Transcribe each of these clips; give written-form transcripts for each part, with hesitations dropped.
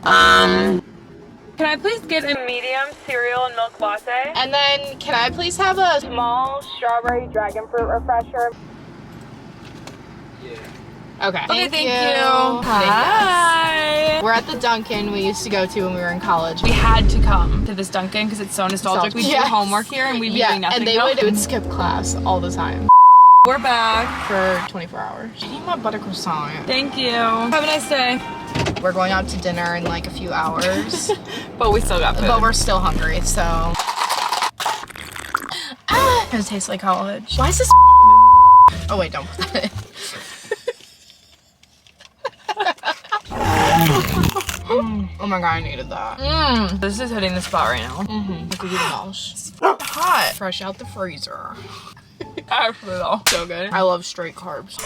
Can I please get a medium cereal and milk latte? And then can I please have a Small strawberry dragon fruit refresher. Okay. Thank you. Hi. We're at the Dunkin' we used to go to when we were in college. We had to come to this Dunkin' because it's so nostalgic. We do homework here and we'd be doing nothing. And they would skip class all the time. We're back for 24 hours. I need my butter croissant. Thank you. Have a nice day. We're going out to dinner in like a few hours. But we still got food. But we're still hungry, so. It tastes like college. Why is this? Oh wait, don't put that in. Oh my god, I needed that. This is hitting the spot right now. Look at your mouse. It's hot. Fresh out the freezer. Actually though. So good. I love straight carbs.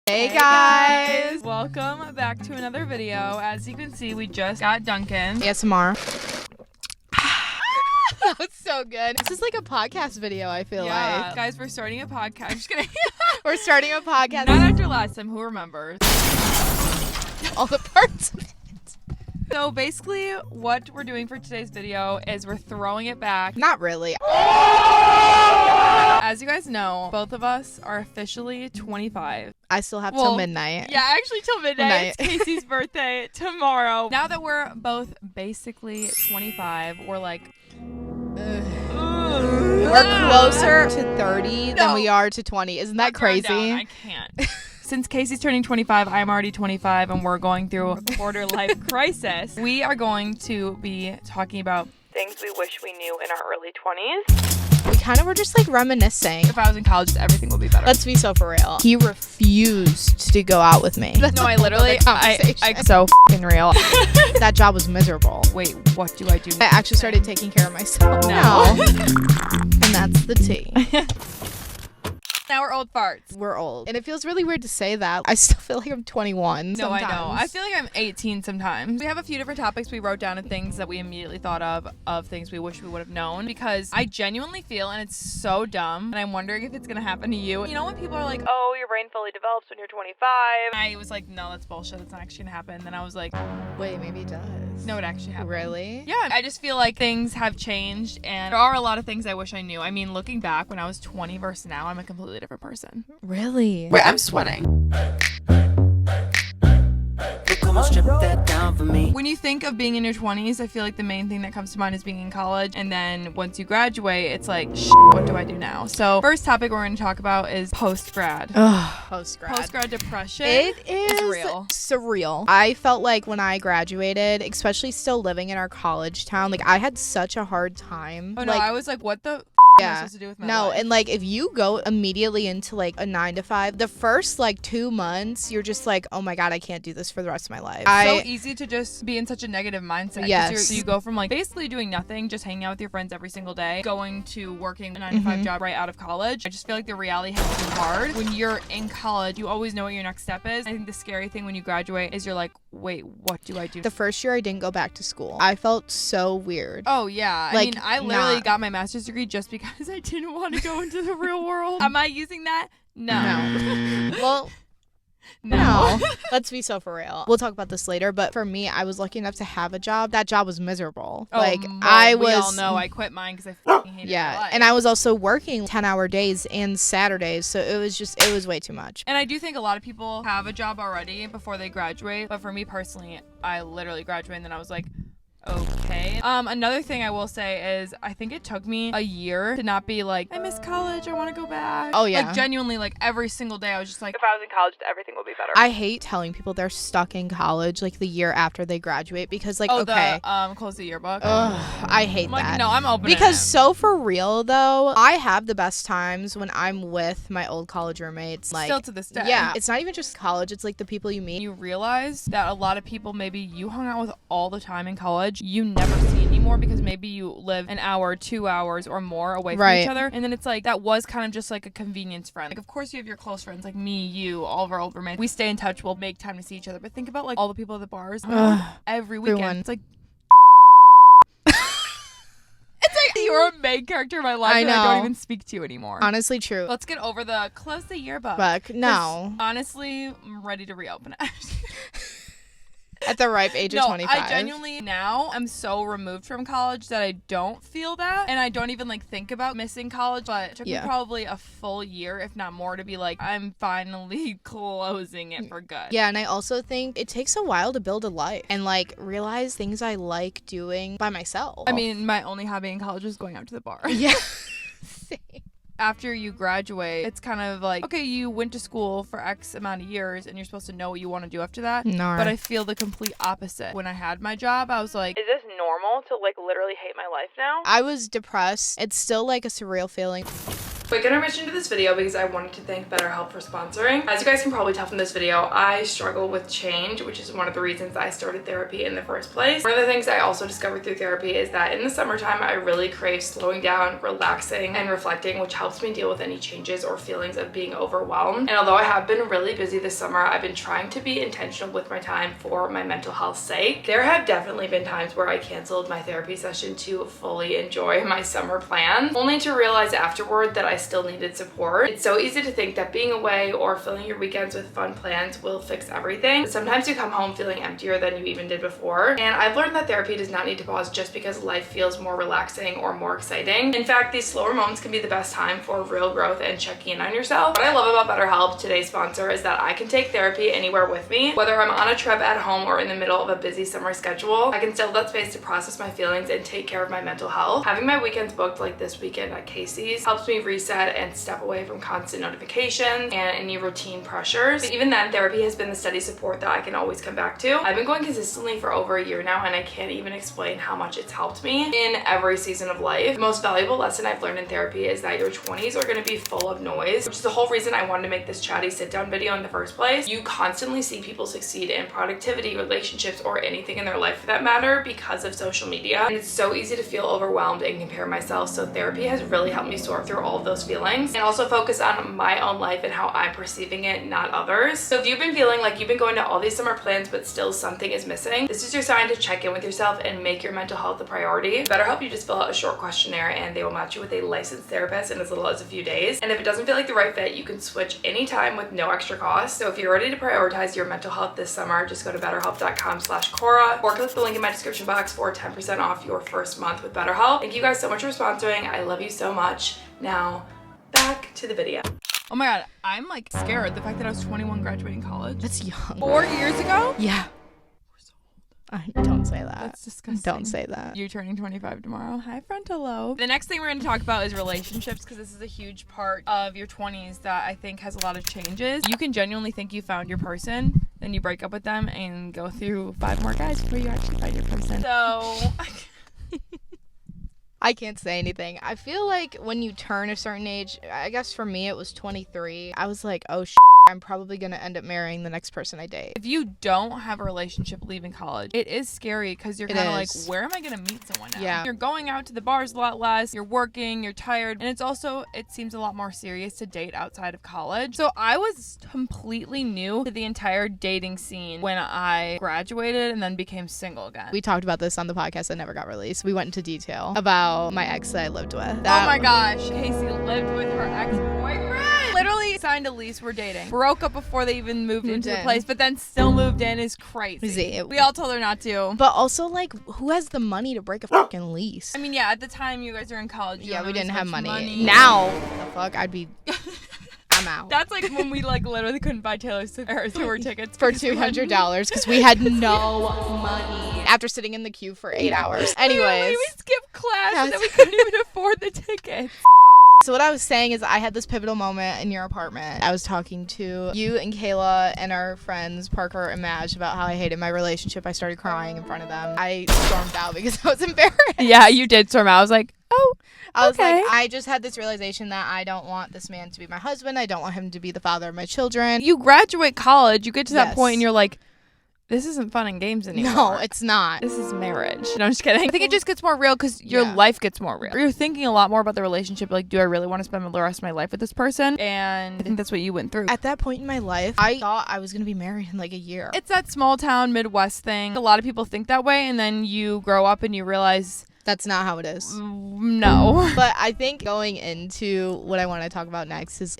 Hey guys! Welcome back to another video. As you can see, we just got Dunkin'. ASMR. That was so good. This is like a podcast video, I feel like. Guys, we're starting a podcast. I'm just kidding. We're starting a podcast. Not after last time, who remembers? All the parts of it. So basically, what we're doing for today's video is we're throwing it back. Not really. As you guys know, both of us are officially 25. I still have till midnight. Yeah, actually till midnight. It's Casey's birthday tomorrow. Now that we're both basically 25, we're like... We're closer to 30 than we are to 20. Isn't that crazy? I can't. Since Casey's turning 25, I'm already 25, and we're going through a quarter life crisis. We are going to be talking about things we wish we knew in our early 20s. We kind of were just like reminiscing. If I was in college, everything would be better. Let's be so for real. He refused to go out with me. No, I literally, I so f***ing real. That job was miserable. Wait, what do I do? I actually started taking care of myself. No. And that's the tea. Now we're old farts. We're old. And it feels really weird to say that. I still feel like I'm 21 No, sometimes. I know. I feel like I'm 18 sometimes. We have a few different topics we wrote down and things that we immediately thought of things we wish we would have known. Because I genuinely feel, and it's so dumb, and I'm wondering if it's going to happen to you. You know when people are like, oh, your brain fully develops when you're 25? I was like, no, that's bullshit. That's not actually going to happen. Then I was like, wait, maybe it does. No, it actually happened. Really? Yeah. I just feel like things have changed, and there are a lot of things I wish I knew. I mean, looking back when I was 20 versus now, I'm a completely different person. Really? Wait, I'm sweating. Strip that down for me. When you think of being in your 20s, I feel like the main thing that comes to mind is being in college. And then once you graduate, it's like, what do I do now? So first topic we're going to talk about is post-grad. Post-grad. Post-grad depression. It is real. Surreal. I felt like when I graduated, especially still living in our college town, like I had such a hard time. Oh no, I was like, what the am I supposed to do with my life? And like if you go immediately into like a 9 to 5, the first like 2 months, you're just like, oh my god, I can't do this for the rest of my life. So easy to just be in such a negative mindset. Yes. So you go from like basically doing nothing, just hanging out with your friends every single day, going to working a 9 to 5 job right out of college. I just feel like the reality hits too hard. When you're in college, you always know what your next step is. I think the scary thing when you graduate is you're like, wait, what do I do? The first year I didn't go back to school. I felt so weird. Oh yeah. Like, I mean, I literally got my master's degree just because I didn't want to go into the real world. Am I using that? No. Well, no. Let's be so for real. We'll talk about this later, but for me, I was lucky enough to have a job. That job was miserable. We all know I quit mine because I fucking hated my life. And I was also working 10-hour days and Saturdays, so it was way too much. And I do think a lot of people have a job already before they graduate, but for me personally, I literally graduated and then I was like, okay. Another thing I will say is I think it took me a year to not be like, I miss college, I want to go back. Oh yeah. Like genuinely, like every single day I was just like, if I was in college, everything would be better. I hate telling people they're stuck in college like the year after they graduate because like close the yearbook. I hate that. No, I'm open because so for real though, I have the best times when I'm with my old college roommates. Like still to this day. Yeah, it's not even just college, it's like the people you meet. You realize that a lot of people maybe you hung out with all the time in college, you never see anymore because maybe you live an hour, 2 hours or more away from each other. And then it's like, that was kind of just like a convenience friend. Like, of course you have your close friends like me, you, all of our old roommates. We stay in touch, we'll make time to see each other. But think about like all the people at the bars every weekend. Everyone. It's like, You're a main character in my life and I don't even speak to you anymore. Honestly, true. Let's get over the close the yearbook. No. Honestly, I'm ready to reopen it. At the ripe age of 25. I genuinely now am so removed from college that I don't feel that. And I don't even think about missing college. But it took me probably a full year, if not more, to be like, I'm finally closing it for good. Yeah, and I also think it takes a while to build a life and realize things I like doing by myself. I mean, my only hobby in college was going out to the bar. Yeah. Same. After you graduate, it's kind of like, okay, you went to school for X amount of years and you're supposed to know what you want to do after that. No. But I feel the complete opposite. When I had my job, I was like, is this normal to literally hate my life now? I was depressed. It's still a surreal feeling. Quick intermission to this video because I wanted to thank BetterHelp for sponsoring. As you guys can probably tell from this video, I struggle with change, which is one of the reasons I started therapy in the first place. One of the things I also discovered through therapy is that in the summertime, I really crave slowing down, relaxing, and reflecting, which helps me deal with any changes or feelings of being overwhelmed. And although I have been really busy this summer, I've been trying to be intentional with my time for my mental health's sake. There have definitely been times where I canceled my therapy session to fully enjoy my summer plans, only to realize afterward that I still needed support. It's so easy to think that being away or filling your weekends with fun plans will fix everything. But sometimes you come home feeling emptier than you even did before. And I've learned that therapy does not need to pause just because life feels more relaxing or more exciting. In fact, these slower moments can be the best time for real growth and checking in on yourself. What I love about BetterHelp, today's sponsor, is that I can take therapy anywhere with me. Whether I'm on a trip at home or in the middle of a busy summer schedule, I can still have that space to process my feelings and take care of my mental health. Having my weekends booked like this weekend at Casey's helps me reset and step away from constant notifications and any routine pressures. But even then, therapy has been the steady support that I can always come back to. I've been going consistently for over a year now, and I can't even explain how much it's helped me in every season of life. The most valuable lesson I've learned in therapy is that your 20s are going to be full of noise, which is the whole reason I wanted to make this chatty sit-down video in the first place. You constantly see people succeed in productivity, relationships, or anything in their life for that matter because of social media, and it's so easy to feel overwhelmed and compare myself. So therapy has really helped me sort through all of those feelings and also focus on my own life and how I'm perceiving it, not others. So if you've been feeling like you've been going to all these summer plans but still something is missing, this is your sign to check in with yourself and make your mental health a priority. BetterHelp, you just fill out a short questionnaire and they will match you with a licensed therapist in as little as a few days. And if it doesn't feel like the right fit, you can switch anytime with no extra cost. So if you're ready to prioritize your mental health this summer, just go to betterhelp.com/Cora or click the link in my description box for 10% off your first month with BetterHelp. Thank you guys so much for sponsoring. I love you so much. Now, back to the video. Oh my god, I'm scared. The fact that I was 21 graduating college. That's young. 4 years ago? Yeah. Don't say that. That's disgusting. Don't say that. You're turning 25 tomorrow. Hi, frontal lobe. The next thing we're going to talk about is relationships, because this is a huge part of your 20s that I think has a lot of changes. You can genuinely think you found your person, then you break up with them and go through 5 more guys before you actually find your person. So... I can't say anything. I feel like when you turn a certain age, I guess for me it was 23, I was like, oh I'm probably going to end up marrying the next person I date. If you don't have a relationship leaving college, it is scary because you're kind of like, where am I going to meet someone now? Yeah. You're going out to the bars a lot less, you're working, you're tired, and it's also, it seems a lot more serious to date outside of college. So I was completely new to the entire dating scene when I graduated and then became single again. We talked about this on the podcast that never got released. We went into detail about my ex that I lived with. Oh my gosh, Casey lived with her ex-boyfriend. Literally signed a lease, we're dating. Broke up before they even moved into the place, but then still moved in is crazy. We all told her not to. But also, who has the money to break a fucking lease? I mean, yeah, at the time you guys are in college. Yeah, we didn't have money. Now, the fuck, I'd be... I'm out. That's when we literally couldn't buy Taylor Swift tour tickets for $200 because we had no money after sitting in the queue for 8 hours. Anyways, we skipped class and then we couldn't even afford the tickets. So what I was saying is I had this pivotal moment in your apartment. I was talking to you and Kayla and our friends Parker and Madge about how I hated my relationship. I started crying in front of them. I stormed out because I was embarrassed. Yeah, you did storm out. I was like, oh, I was like, I just had this realization that I don't want this man to be my husband. I don't want him to be the father of my children. You graduate college, you get to that point and you're like, this isn't fun and games anymore. No, it's not. This is marriage. No, I'm just kidding. I think it just gets more real because your life gets more real. You're thinking a lot more about the relationship. Like, do I really want to spend the rest of my life with this person? And I think that's what you went through. At that point in my life, I thought I was going to be married in a year. It's that small town Midwest thing. A lot of people think that way. And then you grow up and you realize That's not how it is. No. But I think going into what I want to talk about next is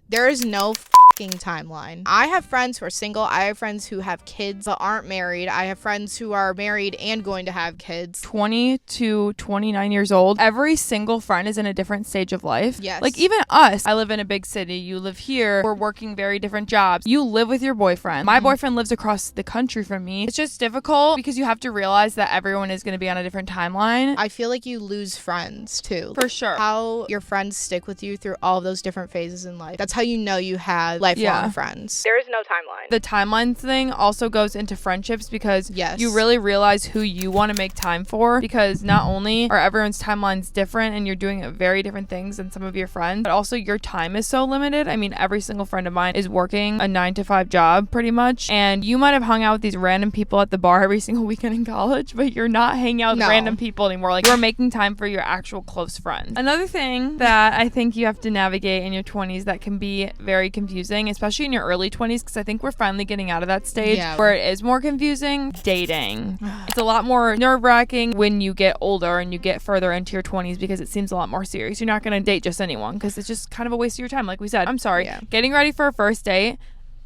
there is no timeline. I have friends who are single. I have friends who have kids but aren't married. I have friends who are married and going to have kids. 20 to 29 years old. Every single friend is in a different stage of life. Yes. Like even us. I live in a big city. You live here. We're working very different jobs. You live with your boyfriend. My boyfriend lives across the country from me. It's just difficult because you have to realize that everyone is going to be on a different timeline. I feel like you lose friends too. For sure. How your friends stick with you through all of those different phases in life. That's how you know you have lifelong friends. There is no timeline. The timeline thing also goes into friendships because yes. you really realize who you want to make time for, because not only are everyone's timelines different and you're doing very different things than some of your friends, but also your time is so limited. I mean, every single friend of mine is working a 9-to-5 job pretty much, and you might have hung out with these random people at the bar every single weekend in college, but you're not hanging out with random people anymore. Like, you're making time for your actual close friends. Another thing that I think you have to navigate in your 20s that can be very confusing, especially in your early 20s, because I think we're finally getting out of that stage where it is more confusing. Dating. It's a lot more nerve-wracking when you get older and you get further into your 20s because it seems a lot more serious. You're not going to date just anyone because it's just kind of a waste of your time. Like we said, I'm sorry. Getting ready for a first date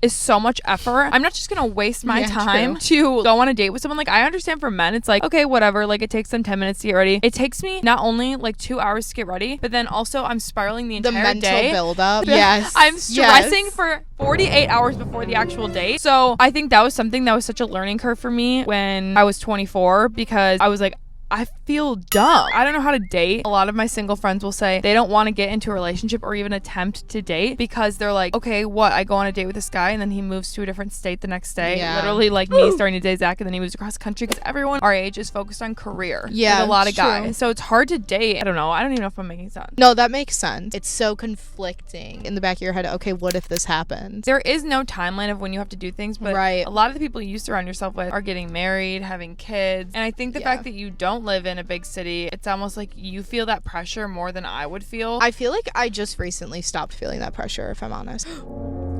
is so much effort. I'm not just gonna waste my time to go on a date with someone. Like, I understand for men, it's like, okay, whatever, like it takes them 10 minutes to get ready. It takes me not only like 2 hours to get ready, but then also I'm spiraling the entire mental day. build up. Yes. I'm stressing for 48 hours before the actual date. So I think that was something that was such a learning curve for me when I was 24, because I was like, I feel dumb. I don't know how to date. A lot of my single friends will say they don't want to get into a relationship or even attempt to date because they're like, okay, what? I go on a date with this guy and then he moves to a different state the next day. Literally like me starting to date Zach, and then he moves across the country because everyone our age is focused on career. Yeah, with a lot of guys. So it's hard to date. I don't know. I don't even know if I'm making sense. No, that makes sense. It's so conflicting in the back of your head. Okay, what if this happens? There is no timeline of when you have to do things, but a lot of the people you surround yourself with are getting married, having kids. And I think the fact that you don't live in a big city, it's almost like you feel that pressure more than I would feel. I feel like I just recently stopped feeling that pressure, if I'm honest.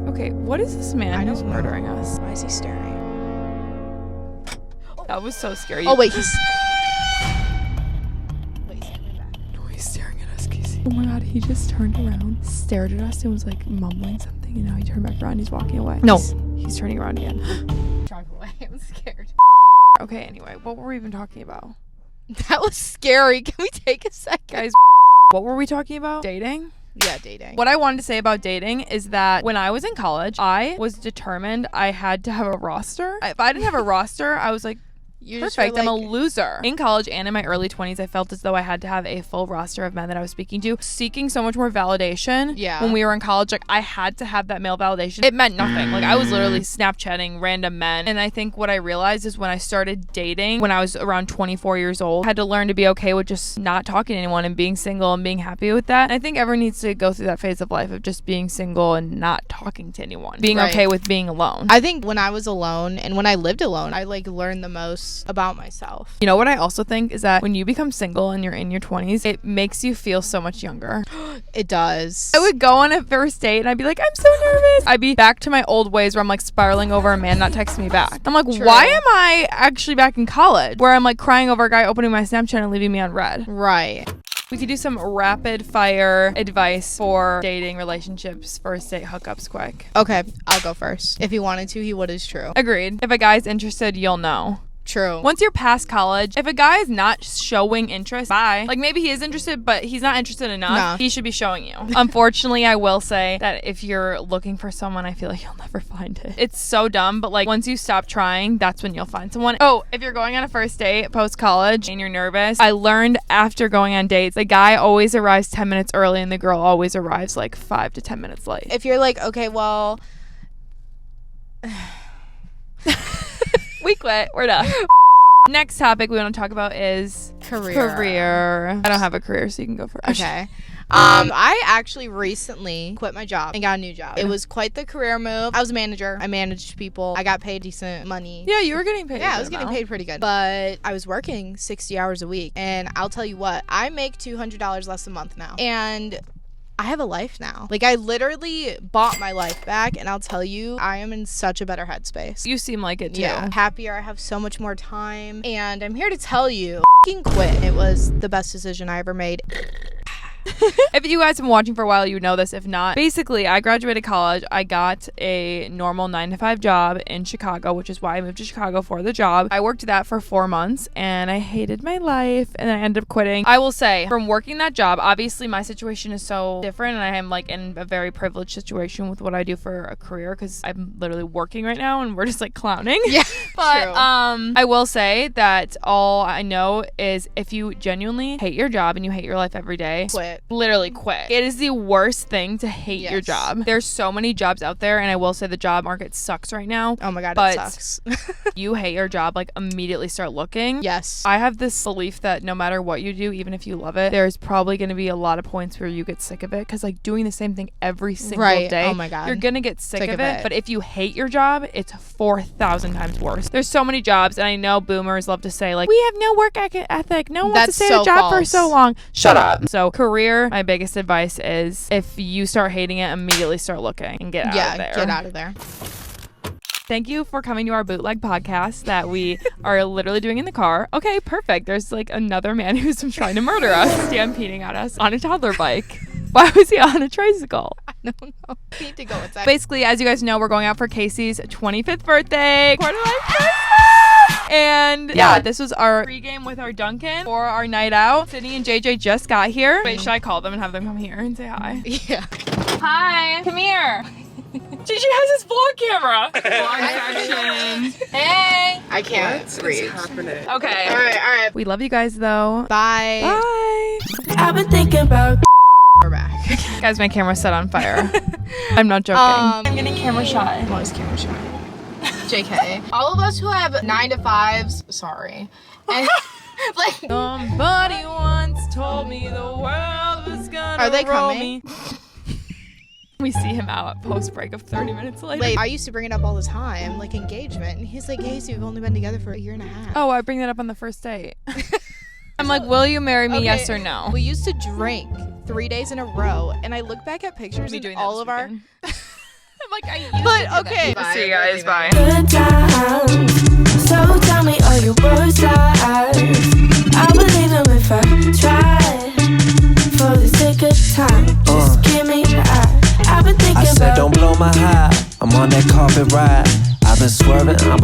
Okay, what is this man who's murdering us? Why is he staring? That was so scary. Oh, wait, he's staring at us, Casey. Oh my god, he just turned around, stared at us, and was like mumbling something, and now he turned back around, he's walking away. No, he's turning around again. Drive away, I'm scared. Okay, anyway, what were we even talking about? That was scary. Can we take a second? Guys, what were we talking about? Dating? Yeah, dating. What I wanted to say about dating is that when I was in college, I was determined I had to have a roster. If I didn't have a roster, I was like, perfect, I'm a loser. In college and in my early 20s, I felt as though I had to have a full roster of men that I was speaking to, seeking so much more validation. When we were in college, like, I had to have that male validation. It meant nothing. Like, I was literally Snapchatting random men. And I think what I realized is when I started dating, when I was around 24 years old, I had to learn to be okay with just not talking to anyone and being single and being happy with that. And I think everyone needs to go through that phase of life of just being single and not talking to anyone. Being okay with being alone. I think when I was alone and when I lived alone, I like learned the most about myself. You know what I also think is that when you become single and you're in your 20s, it makes you feel so much younger. It does. I would go on a first date and I'd be like, I'm so nervous. I'd be back to my old ways where I'm like spiraling over a man not texting me back. I'm like, why am I actually back in college where I'm like crying over a guy opening my Snapchat and leaving me on red? Right. We could do some rapid fire advice for dating, relationships, first date hookups quick. Okay, I'll go first. If he wanted to, he would is true. Agreed. If a guy's interested, you'll know. True. Once you're past college, if a guy is not showing interest, bye. Like, maybe he is interested, but he's not interested enough. He should be showing you. Unfortunately, I will say that if you're looking for someone, I feel like you'll never find it. It's so dumb, but like once you stop trying, that's when you'll find someone. Oh, if you're going on a first date post-college and you're nervous, I learned after going on dates, the guy always arrives 10 minutes early and the girl always arrives like 5 to 10 minutes late. If you're like, okay, well... We quit. We're done. Next topic we want to talk about is career. I don't have a career, so you can go first. Okay. I actually recently quit my job and got a new job. It was quite the career move. I was a manager. I managed people. I got paid decent money. Yeah, you were getting paid. Yeah, I was getting paid pretty good. But I was working 60 hours a week. And I'll tell you what, I make $200 less a month now. And I have a life now. Like, I literally bought my life back, and I'll tell you, I am in such a better headspace. You seem like it too. Yeah, happier. I have so much more time, and I'm here to tell you, f***ing quit. It was the best decision I ever made. If you guys have been watching for a while, you know this. If not, basically, I graduated college. I got a normal 9-to-5 job in Chicago, which is why I moved to Chicago for the job. I worked that for 4 months, and I hated my life, and then I ended up quitting. I will say, from working that job, obviously my situation is so different, and I am like in a very privileged situation with what I do for a career, because I'm literally working right now, and we're just like clowning. Yeah, but true. I will say that all I know is if you genuinely hate your job and you hate your life every day, Quit. Literally quit. It is the worst thing to hate your job. There's so many jobs out there, and I will say the job market sucks right now. Oh my God, but it sucks. you hate your job, like immediately start looking. Yes. I have this belief that no matter what you do, even if you love it, there's probably going to be a lot of points where you get sick of it, because like doing the same thing every single day, oh my God, you're going to get sick of it. But if you hate your job, it's 4,000 times worse. There's so many jobs, and I know boomers love to say like, we have no work ethic. No one wants to stay at a job for so long. Shut up. So career, my biggest advice is if you start hating it, immediately start looking and get out of there. Get out of there. Thank you for coming to our bootleg podcast that we are literally doing in the car. Okay, perfect. There's like another man who's trying to murder us, stampeding at us on a toddler bike. Why was he on a tricycle? I don't know. We need to go inside. Basically, as you guys know, we're going out for Casey's 25th birthday. Quarter life Christmas! And yeah, this was our pregame with our Duncan for our night out. Sydney and JJ just got here. Wait, should I call them and have them come here and say hi? Yeah. Hi, come here. JJ has his vlog camera. Vlog section. Hey. I can't read. Okay. All right. We love you guys though. Bye. Bye. I've been thinking about. We're back. Guys, my camera's set on fire. I'm not joking. I'm getting camera shy. What is camera shy? JK. All of us who have 9-to-5s, sorry. And like, somebody once told me the world was gonna are they roll coming? Me. We see him out at post break of 30 minutes later. Like, I used to bring it up all the time, like engagement. And he's like, Casey, we've only been together for 1.5 years. Oh, I bring that up on the first date. I'm like, will you marry me, yes or no? We used to drink 3 days in a row, and I look back at pictures and all of our. I'm like, I used to do okay. that. See you guys. Bye. Good times. So tell me all your worst lies. I believe them if I try. For the sake of time, just give me the eye. I've been thinking I said, don't blow my high. I'm on that carpet ride. I've been swerving.